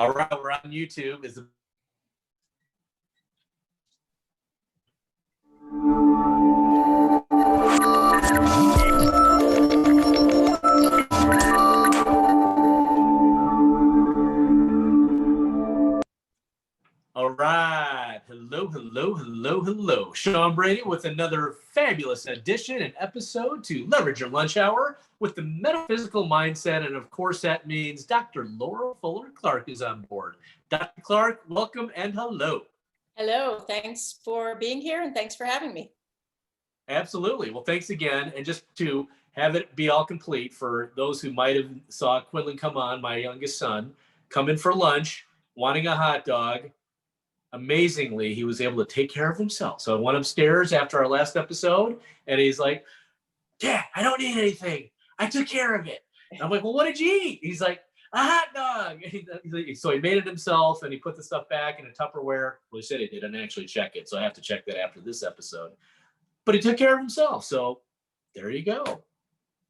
All right, we're on YouTube. All right. Hello. Sean Brady with another fabulous edition and episode to Leverage Your Lunch Hour with the metaphysical mindset. And of course, that means Dr. Laura Fuller Clark is on board. Dr. Clark, welcome and hello. Hello. Thanks for being here and thanks for having me. Absolutely. Well, thanks again. And just to have it be all complete for those who might have saw Quinlan come on, my youngest son, come in for lunch, wanting a hot dog. Amazingly, he was able to take care of himself. So I went upstairs after our last episode, and he's like, Dad, I don't need anything. I took care of it. And I'm like, well, what did you eat? He's like, a hot dog. So he made it himself, and he put the stuff back in a Tupperware. Well, he said he didn't actually check it, so I have to check that after this episode. But he took care of himself, so there you go.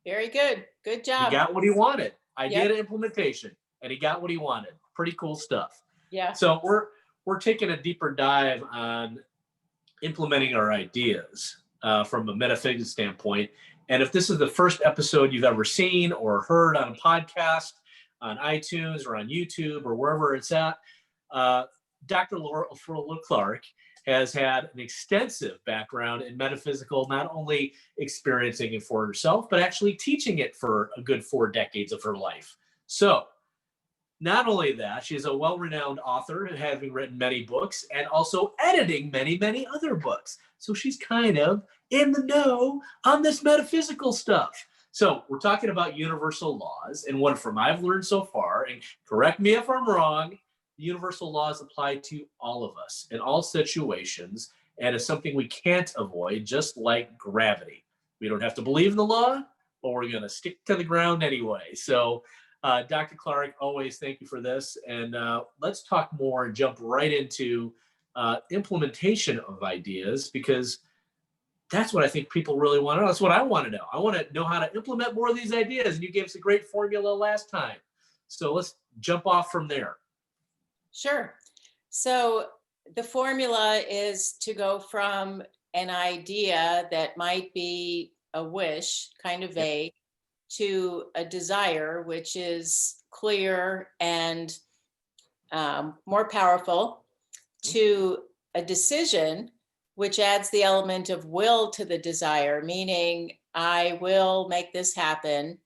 Very good. Good job. He got what he wanted. Idea implementation, and he got what he wanted. Pretty cool stuff. Yeah. So we're taking a deeper dive on implementing our ideas from a metaphysics standpoint. And if this is the first episode you've ever seen or heard on a podcast, on iTunes or on YouTube or wherever it's at, Dr. Laura Fuller Clark has had an extensive background in metaphysical, not only experiencing it for herself, but actually teaching it for a good 4 decades of her life. So not only that, she's a well-renowned author, having written many books and also editing many, many other books. So she's kind of in the know on this metaphysical stuff. So we're talking about universal laws, and what from I've learned so far, and correct me if I'm wrong, the universal laws apply to all of us in all situations, and it's something we can't avoid, just like gravity. We don't have to believe in the law, but we're going to stick to the ground anyway. So Dr. Clark, always thank you for this. And let's talk more and jump right into implementation of ideas, because that's what I think people really want to know. That's what I want to know. I want to know how to implement more of these ideas. And you gave us a great formula last time. So let's jump off from there. Sure. So the formula is to go from an idea that might be a wish, kind of vague, to a desire, which is clear and more powerful, to a decision, which adds the element of will to the desire, meaning I will make this happen.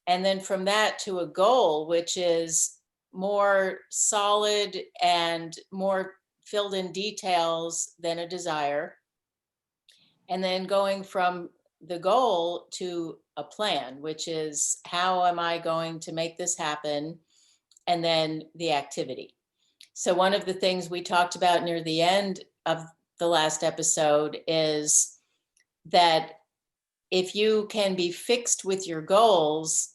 And then from that to a goal, which is more solid and more filled in details than a desire. And then going from the goal to a plan, which is how am I going to make this happen? And then the activity. So one of the things we talked about near the end of the last episode is that if you can be fixed with your goals,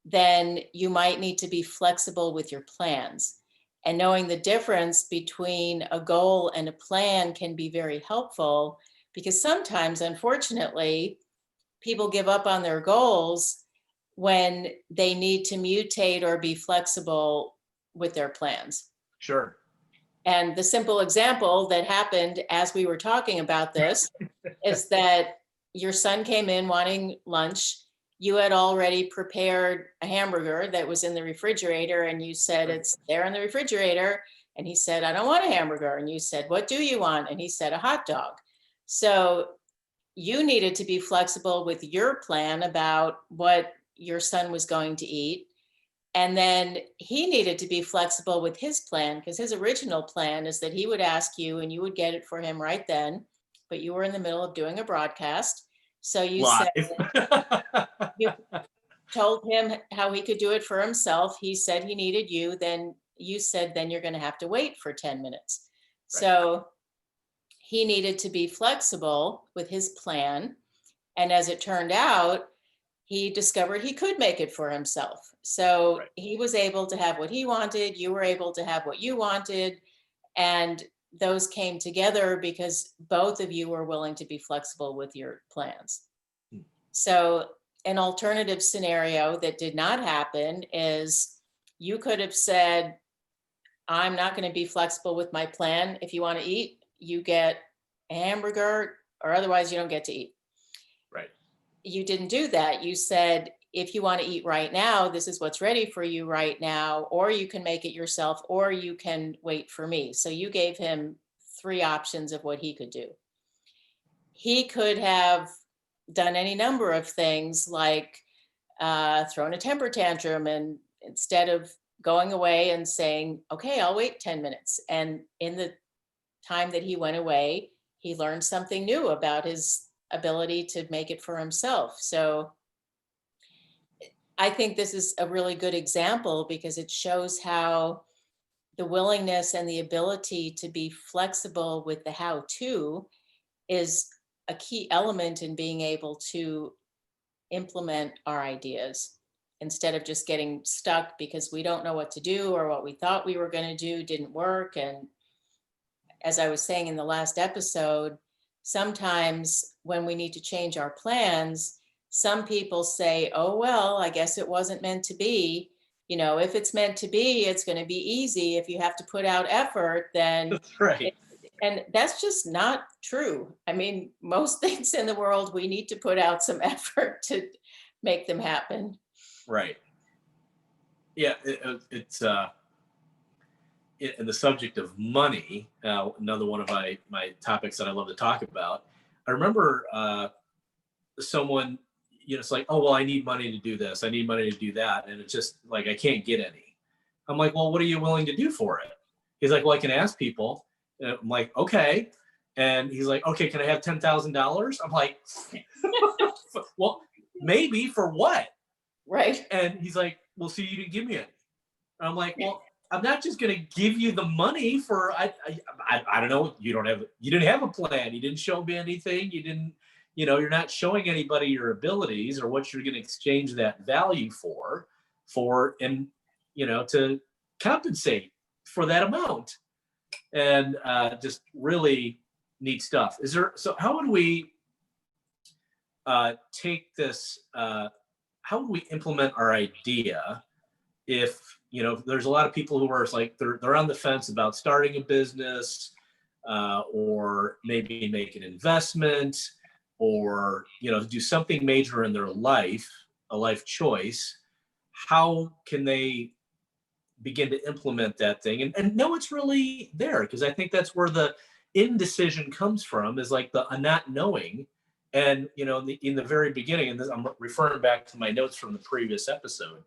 then you might need to be flexible with your plans. And knowing the difference between a goal and a plan can be very helpful, because sometimes, unfortunately, people give up on their goals when they need to mutate or be flexible with their plans. Sure. And the simple example that happened as we were talking about this is that your son came in wanting lunch. You had already prepared a hamburger that was in the refrigerator, and you said, it's there in the refrigerator. And he said, I don't want a hamburger. And you said, what do you want? And he said, a hot dog. So you needed to be flexible with your plan about what your son was going to eat. And then he needed to be flexible with his plan, because his original plan is that he would ask you and you would get it for him right then. But you were in the middle of doing a broadcast. So you you told him how he could do it for himself. He said he needed you. Then you said, then you're going to have to wait for 10 minutes. Right. So he needed to be flexible with his plan. And as it turned out, he discovered he could make it for himself. So he was able to have what he wanted. You were able to have what you wanted. And those came together because both of you were willing to be flexible with your plans. So an alternative scenario that did not happen is you could have said, I'm not going to be flexible with my plan. If you want to eat, you get a hamburger, or otherwise you don't get to eat. Right. You didn't do that. You said, if you want to eat right now, this is what's ready for you right now, or you can make it yourself, or you can wait for me. So you gave him three options of what he could do. He could have done any number of things, like thrown a temper tantrum, and instead of going away and saying, okay, I'll wait 10 minutes. And in the time that he went away, he learned something new about his ability to make it for himself. So I think this is a really good example because it shows how the willingness and the ability to be flexible with the how to is a key element in being able to implement our ideas instead of just getting stuck because we don't know what to do, or what we thought we were going to do didn't work. And as I was saying in the last episode, sometimes when we need to change our plans, some people say, oh, well, I guess it wasn't meant to be. You know, if it's meant to be, it's going to be easy. If you have to put out effort, then That's right. and that's just not true. I mean, most things in the world, we need to put out some effort to make them happen. Right. Yeah. It's and the subject of money, another one of my topics that I love to talk about. I remember someone, it's like, oh, well, I need money to do this. I need money to do that. And it's just like, I can't get any. I'm like, well, what are you willing to do for it? He's like, well, I can ask people. And I'm like, okay. And he's like, okay, can I have $10,000? I'm like, well, maybe, for what? Right. And he's like, well, see, you didn't give me any. And I'm like, well, I'm not just going to give you the money for, I don't know. You didn't have a plan. You didn't show me anything. You didn't, you're not showing anybody your abilities or what you're going to exchange that value for, and, to compensate for that amount. And just really neat stuff. So how would we take this, how would we implement our idea if, there's a lot of people who are like, they're on the fence about starting a business, or maybe make an investment, or, do something major in their life, a life choice. How can they begin to implement that thing and know it's really there? Because I think that's where the indecision comes from, is like the not knowing. And, in the very beginning, and this, I'm referring back to my notes from the previous episode,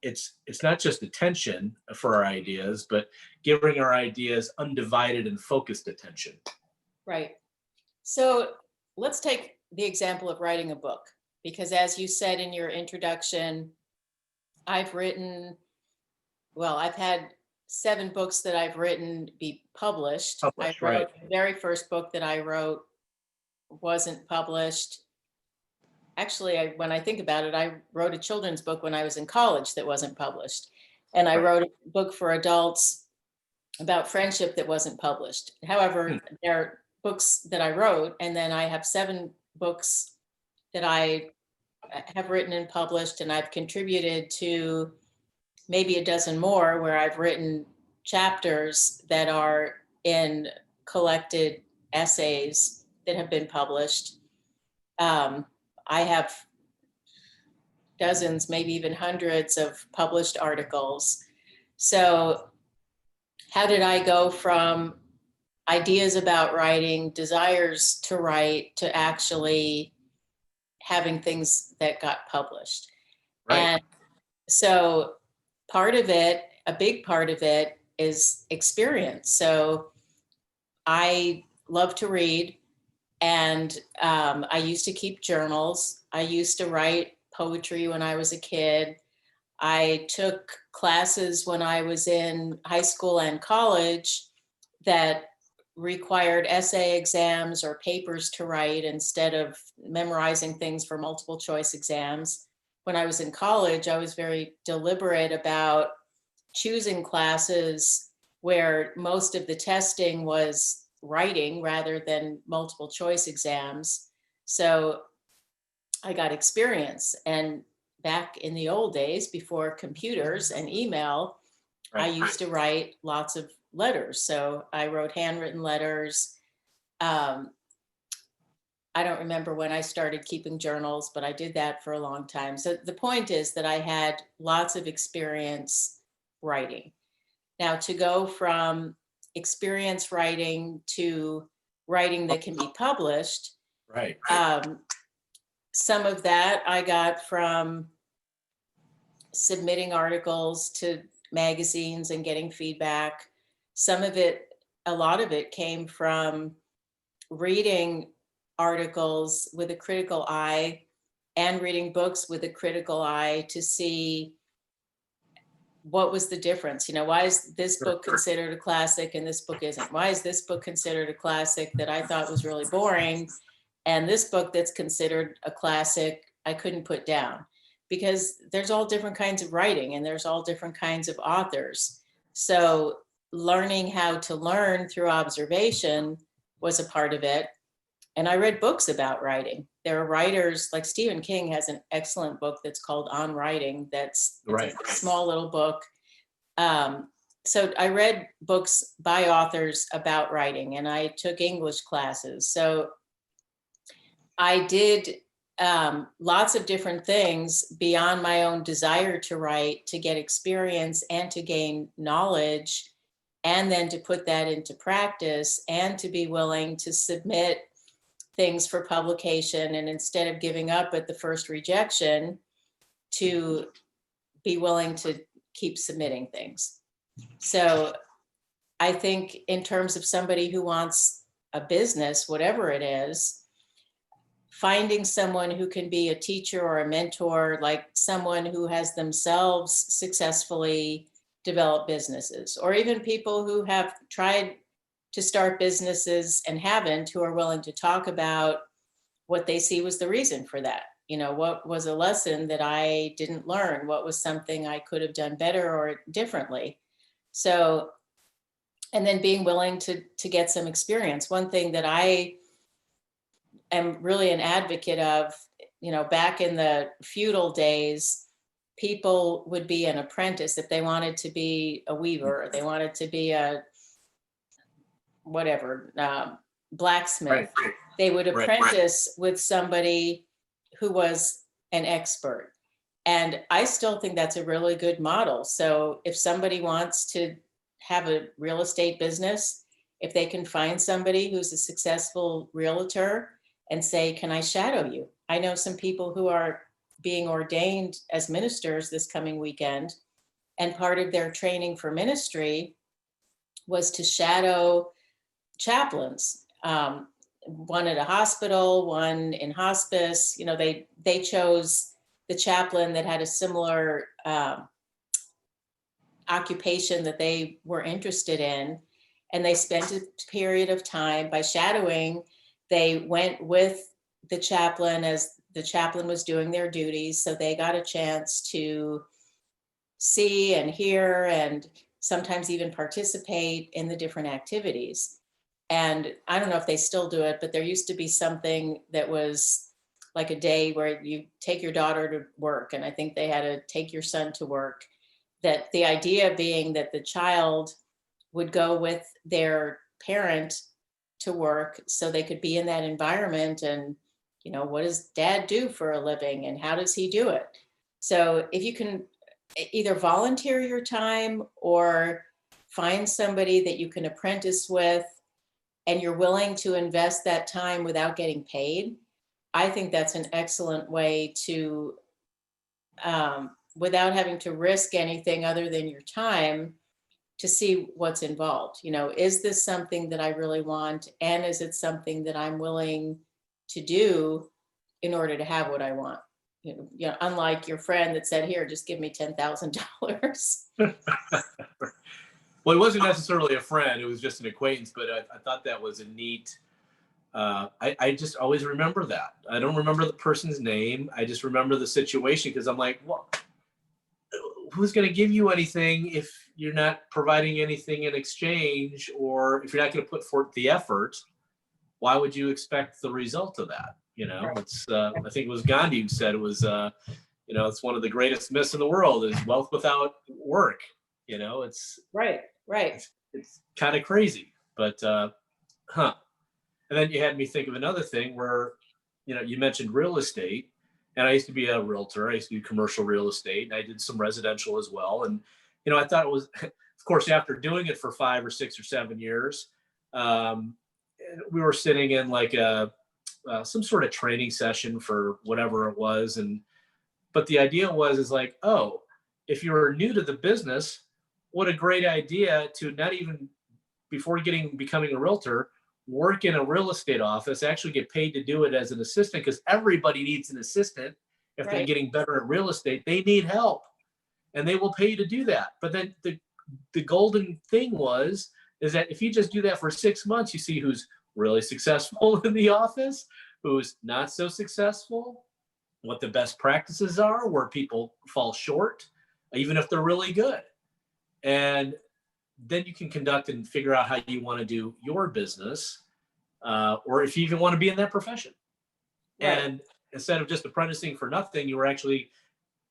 it's not just attention for our ideas, but giving our ideas undivided and focused attention. Right. So let's take the example of writing a book, because as you said in your introduction, I've had 7 books that I've written be published. I wrote Right. The very first book that I wrote wasn't published. Actually, when I think about it, I wrote a children's book when I was in college that wasn't published. And I Right. wrote a book for adults about friendship that wasn't published. However, there are books that I wrote, and then I have 7 books that I have written and published, and I've contributed to maybe a dozen more where I've written chapters that are in collected essays that have been published. I have dozens, maybe even hundreds of published articles. So how did I go from ideas about writing, desires to write, to actually having things that got published? Right. And so a big part of it is experience. So I love to read, and I used to keep journals. I used to write poetry when I was a kid. I took classes when I was in high school and college that required essay exams or papers to write instead of memorizing things for multiple choice exams. When I was in college, I was very deliberate about choosing classes where most of the testing was writing rather than multiple choice exams. So I got experience. And back in the old days, before computers and email, I Right. used to write lots of letters. So I wrote handwritten letters. Um, I don't remember when I started keeping journals, but I did that for a long time. So the point is that I had lots of experience writing. Now, to go from experience writing to writing that can be published, Right. some of that I got from submitting articles to magazines and getting feedback. Some of it, a lot of it came from reading articles with a critical eye and reading books with a critical eye to see what was the difference. Why is this Sure. book considered a classic and this book isn't? Why is this book considered a classic that I thought was really boring, and this book that's considered a classic I couldn't put down? Because there's all different kinds of writing and there's all different kinds of authors. So learning how to learn through observation was a part of it. And I read books about writing. There are writers like Stephen King has an excellent book that's called On Writing. It's Right. a small little book. So I read books by authors about writing, and I took English classes. So I did lots of different things beyond my own desire to write, to get experience and to gain knowledge, and then to put that into practice and to be willing to submit things for publication. And instead of giving up at the first rejection, to be willing to keep submitting things. So I think in terms of somebody who wants a business, whatever it is, finding someone who can be a teacher or a mentor, like someone who has themselves successfully developed businesses, or even people who have tried to start businesses and haven't, who are willing to talk about what they see was the reason for that. What was a lesson that I didn't learn? What was something I could have done better or differently? So, and then being willing to get some experience. One thing that I am really an advocate of, back in the feudal days, people would be an apprentice if they wanted to be a weaver, or they wanted to be a whatever, blacksmith. Right. They would Right. apprentice with somebody who was an expert. And I still think that's a really good model. So if somebody wants to have a real estate business, if they can find somebody who's a successful realtor and say, can I shadow you? I know some people who are being ordained as ministers this coming weekend, and part of their training for ministry was to shadow chaplains, one at a hospital, one in hospice. They chose the chaplain that had a similar occupation that they were interested in, and they spent a period of time by shadowing. They went with the chaplain as the chaplain was doing their duties, so they got a chance to see and hear and sometimes even participate in the different activities. And I don't know if they still do it, but there used to be something that was like a day where you take your daughter to work, and I think they had to take your son to work. That the idea being that the child would go with their parent to work so they could be in that environment, and what does dad do for a living and how does he do it? So if you can either volunteer your time or find somebody that you can apprentice with, and you're willing to invest that time without getting paid, I think that's an excellent way to, without having to risk anything other than your time, to see what's involved. Is this something that I really want? And is it something that I'm willing to do in order to have what I want? Unlike your friend that said, here, just give me $10,000. Well, it wasn't necessarily a friend; it was just an acquaintance. But I thought that was a neat. I just always remember that. I don't remember the person's name. I just remember the situation, because I'm like, well, who's going to give you anything if you're not providing anything in exchange, or if you're not going to put forth the effort? Why would you expect the result of that? It's. I think it was Gandhi who said it was. It's one of the greatest myths in the world is wealth without work. It's Right. Right. it's kind of crazy, but huh. And then you had me think of another thing where, you mentioned real estate, and I used to be a realtor. I used to do commercial real estate, and I did some residential as well. And I thought it was, of course, after doing it for 5 or 6 or 7 years, um, we were sitting in like some sort of training session for whatever it was, and but the idea was is like, oh, if you're new to the business, what a great idea to not even before becoming a realtor, work in a real estate office, actually get paid to do it as an assistant, because everybody needs an assistant. If they're Right. getting better at real estate, they need help, and they will pay you to do that. But then the golden thing is that if you just do that for 6 months, you see who's really successful in the office, who's not so successful, what the best practices are, where people fall short, even if they're really good. And then you can conduct and figure out how you want to do your business, or if you even want to be in that profession. Right. And instead of just apprenticing for nothing, you were actually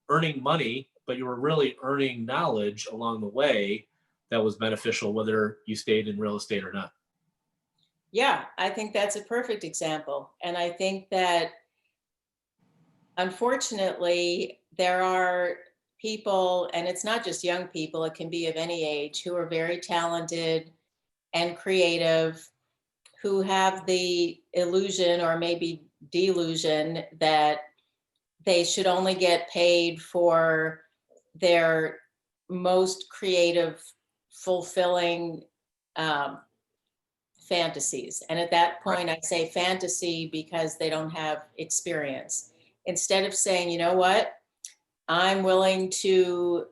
earning money, but you were really earning knowledge along the way that was beneficial, whether you stayed in real estate or not. Yeah, I think that's a perfect example. And I think that unfortunately, there are people, and it's not just young people, it can be of any age, who are very talented and creative, who have the illusion or maybe delusion that they should only get paid for their most creative, fulfilling um, fantasies. And at that Right. point, I say fantasy because they don't have experience. Instead of saying, you know what, I'm willing to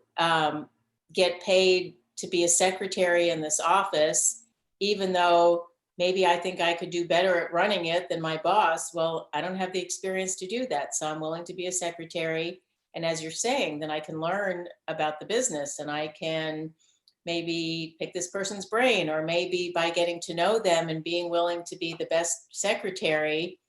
get paid to be a secretary in this office, even though maybe I think I could do better at running it than my boss. Well, I don't have the experience to do that. So I'm willing to be a secretary. And as you're saying, then I can learn about the business and I can maybe pick this person's brain, or maybe by getting to know them and being willing to be the best secretary,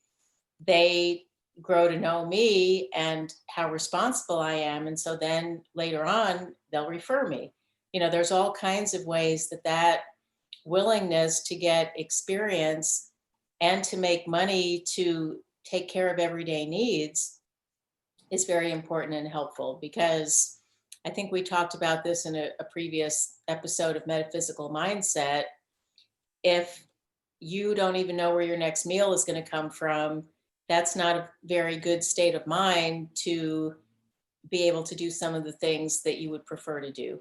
they grow to know me and how responsible I am. And so then later on, they'll refer me. There's all kinds of ways that willingness to get experience and to make money to take care of everyday needs is very important and helpful, because I think we talked about this in a previous episode of Metaphysical Mindset. If you don't even know where your next meal is going to come from, that's not a very good state of mind to be able to do some of the things that you would prefer to do.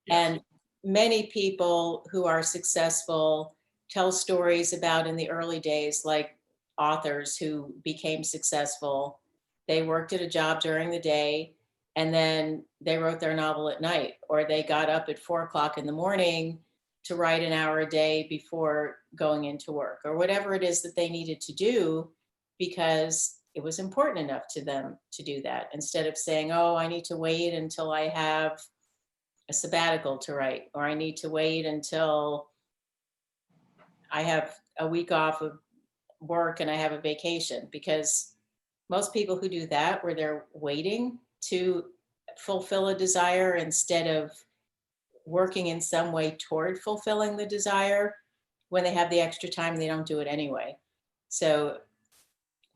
Yes. And many people who are successful tell stories about in the early days, like authors who became successful. They worked at a job during the day and then they wrote their novel at night, or they got up at 4 o'clock in the morning to write an hour a day before going into work, or whatever it is that they needed to do, because it was important enough to them to do that, instead of saying, oh, I need to wait until I have a sabbatical to write, or I need to wait until I have a week off of work and I have a vacation. Because most people who do that, where they're waiting to fulfill a desire instead of working in some way toward fulfilling the desire, when they have the extra time, they don't do it anyway. So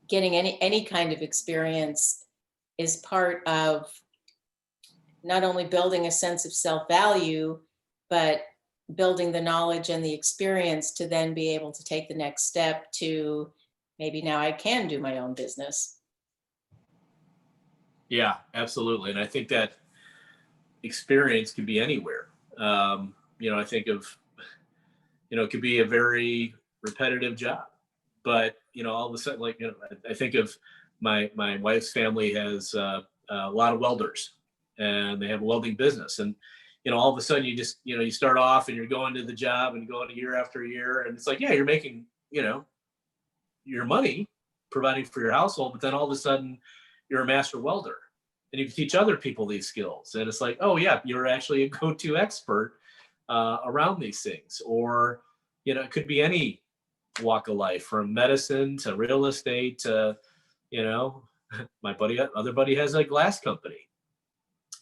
getting any kind of experience is part of not only building a sense of self-value, but building the knowledge and the experience to then be able to take the next step to, maybe now I can do my own business. Yeah, absolutely. And I think that experience can be anywhere. I think of, it could be a very repetitive job, but, all of a sudden, like, I think of my wife's family has a lot of welders, and they have a welding business. And, all of a sudden you just, you start off and you're going to the job and going year after year. And it's like, yeah, you're making, your money providing for your household, but then all of a sudden you're a master welder and you can teach other people these skills. And it's like, oh yeah, you're actually a go-to expert around these things. Or, it could be any walk of life, from medicine to real estate to, you know, other buddy has a glass company.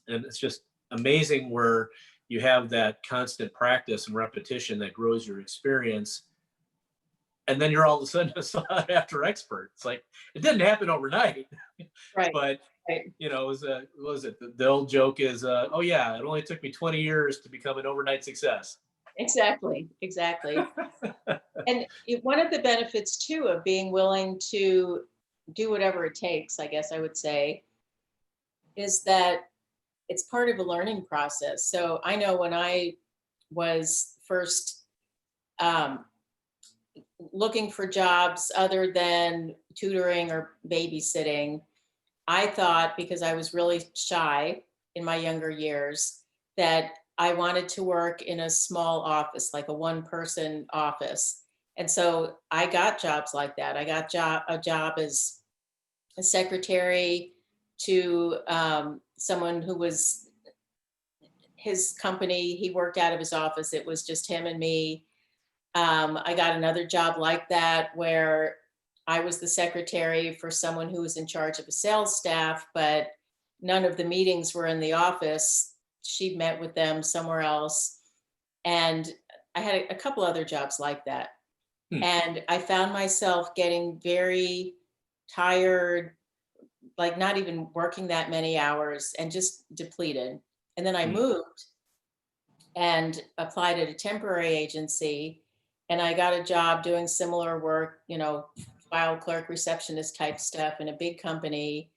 And it's just amazing where you have that constant practice and repetition that grows your experience. And then you're all of a sudden a sought after expert. It's like, it didn't happen overnight, Right. but Right. you know, what was it? The old joke is, oh yeah, it only took me 20 years to become an overnight success. Exactly. Exactly. And one of the benefits too of being willing to do whatever it takes, I guess I would say, is that it's part of a learning process. So I know when I was first um, looking for jobs other than tutoring or babysitting, I thought, because I was really shy in my younger years, that I wanted to work in a small office, like a one-person office. And so I got jobs like that. I got a job as a secretary to someone who was his company. He worked out of his office. It was just him and me. I got another job like that where I was the secretary for someone who was in charge of a sales staff, but none of the meetings were in the office. She met with them somewhere else. And I had a couple other jobs like that. Hmm. And I found myself getting very tired, like not even working that many hours and just depleted. And then I Hmm. moved and applied at a temporary agency, and I got a job doing similar work, file clerk, receptionist type stuff in a big company.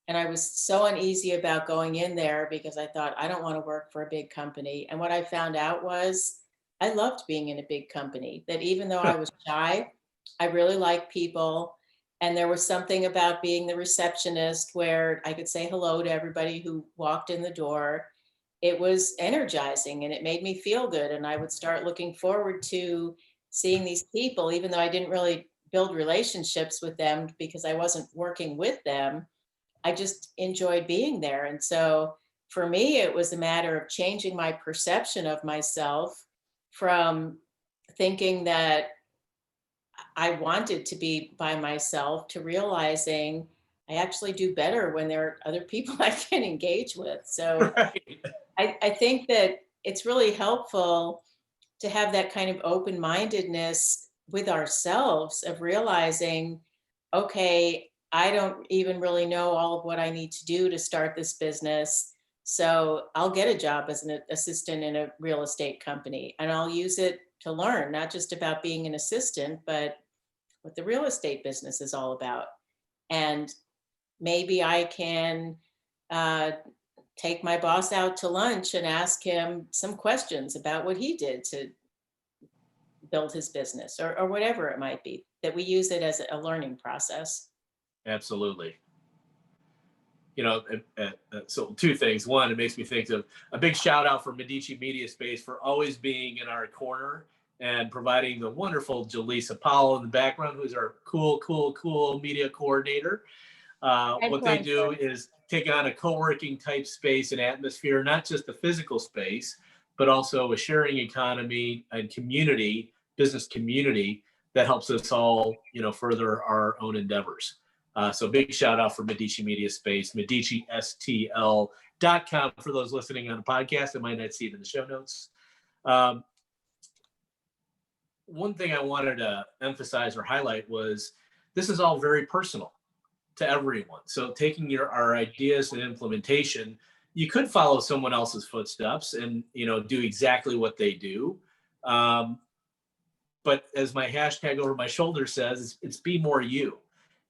And I was so uneasy about going in there because I thought, I don't want to work for a big company. And what I found out was I loved being in a big company, that even though I was shy, I really liked people. And there was something about being the receptionist where I could say hello to everybody who walked in the door. It was energizing and it made me feel good. And I would start looking forward to seeing these people, even though I didn't really build relationships with them because I wasn't working with them. I just enjoyed being there. And so for me, it was a matter of changing my perception of myself from thinking that I wanted to be by myself to realizing I actually do better when there are other people I can engage with. So Right. I think that it's really helpful to have that kind of open mindedness with ourselves of realizing, okay, I don't even really know all of what I need to do to start this business. So I'll get a job as an assistant in a real estate company and I'll use it to learn, not just about being an assistant, but what the real estate business is all about. And maybe I can uh, take my boss out to lunch and ask him some questions about what he did to build his business or whatever it might be, that we use it as a learning process. Absolutely. You know, so two things. One, it makes me think of a big shout out for Medici Media Space for always being in our corner and providing the wonderful Jaleesa Powell in the background, who's our cool media coordinator. What they do is take on a co-working type space and atmosphere, not just the physical space, but also a sharing economy and community, business community that helps us all, further our own endeavors. So big shout out for Medici Media Space, MediciSTL.com for those listening on the podcast that might not see it in the show notes. One thing I wanted to emphasize or highlight was this is all very personal to everyone. So taking our ideas and implementation, you could follow someone else's footsteps and do exactly what they do. But as my hashtag over my shoulder says, it's be more you.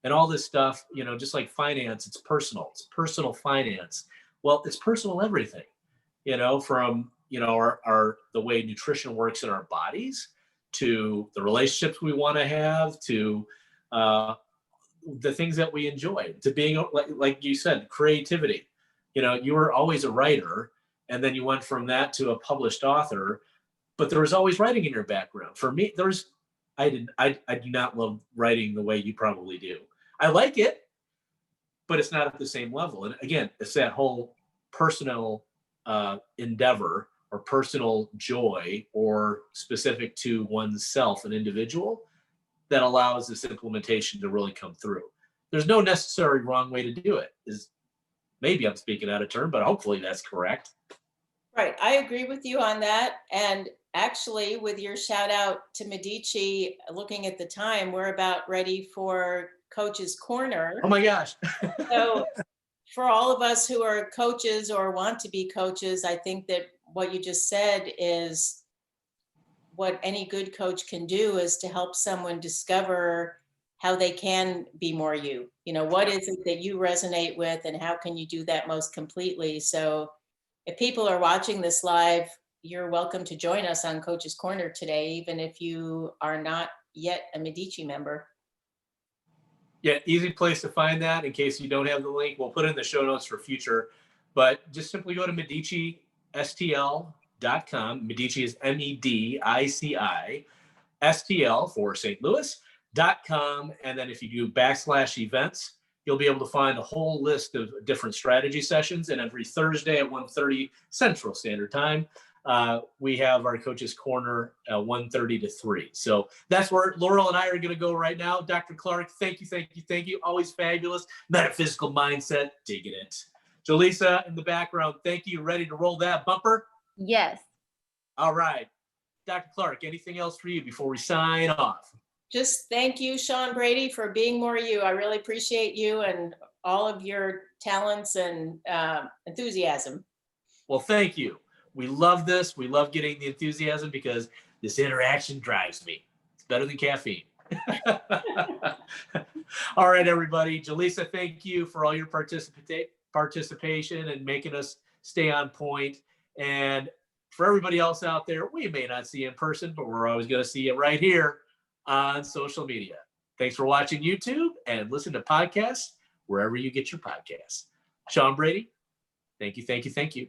And all this stuff, just like finance, it's personal. It's personal finance. Well, it's personal everything, from our the way nutrition works in our bodies to the relationships we want to have to the things that we enjoy, to being like you said, creativity. You were always a writer, and then you went from that to a published author, but there was always writing in your background. For me, I do not love writing the way you probably do. I like it, but it's not at the same level. And again, it's that whole personal endeavor or personal joy or specific to oneself, an individual, that allows this implementation to really come through. There's no necessary wrong way to do it. Maybe I'm speaking out of turn, but hopefully that's correct. Right. I agree with you on that. And actually, with your shout out to Medici, looking at the time, we're about ready for Coach's Oh Corner. my gosh. So, for all of us who are coaches or want to be coaches, I think that what you just said is what any good coach can do is to help someone discover how they can be more you. You know, what is it that you resonate with and how can you do that most completely? So if people are watching this live, you're welcome to join us on Coach's Corner today, even if you are not yet a Medici member. Yeah, easy place to find that. In case you don't have the link, we'll put it in the show notes for future. But just simply go to MediciSTL.com. Medici is MEDICI. STL for St. Louis.com. And then if you do /events, you'll be able to find a whole list of different strategy sessions. And every Thursday at 1:30 Central Standard Time, we have our Coach's Corner at 1:30 to 3. So that's where Laurel and I are going to go right now. Dr. Clark, thank you, thank you, thank you. Always fabulous. Metaphysical mindset, digging it. Jaleesa in the background, thank you. Ready to roll that bumper? Yes. All right. Dr. Clark, anything else for you before we sign off? Just thank you, Sean Brady, for being more you. I really appreciate you and all of your talents and enthusiasm. Well, thank you. We love this. We love getting the enthusiasm because this interaction drives me. It's better than caffeine. All right, everybody. Jaleesa, thank you for all your participation and making us stay on point. And for everybody else out there, we may not see you in person, but we're always going to see you right here on social media. Thanks for watching YouTube and listen to podcasts wherever you get your podcasts. Sean Brady, thank you, thank you, thank you.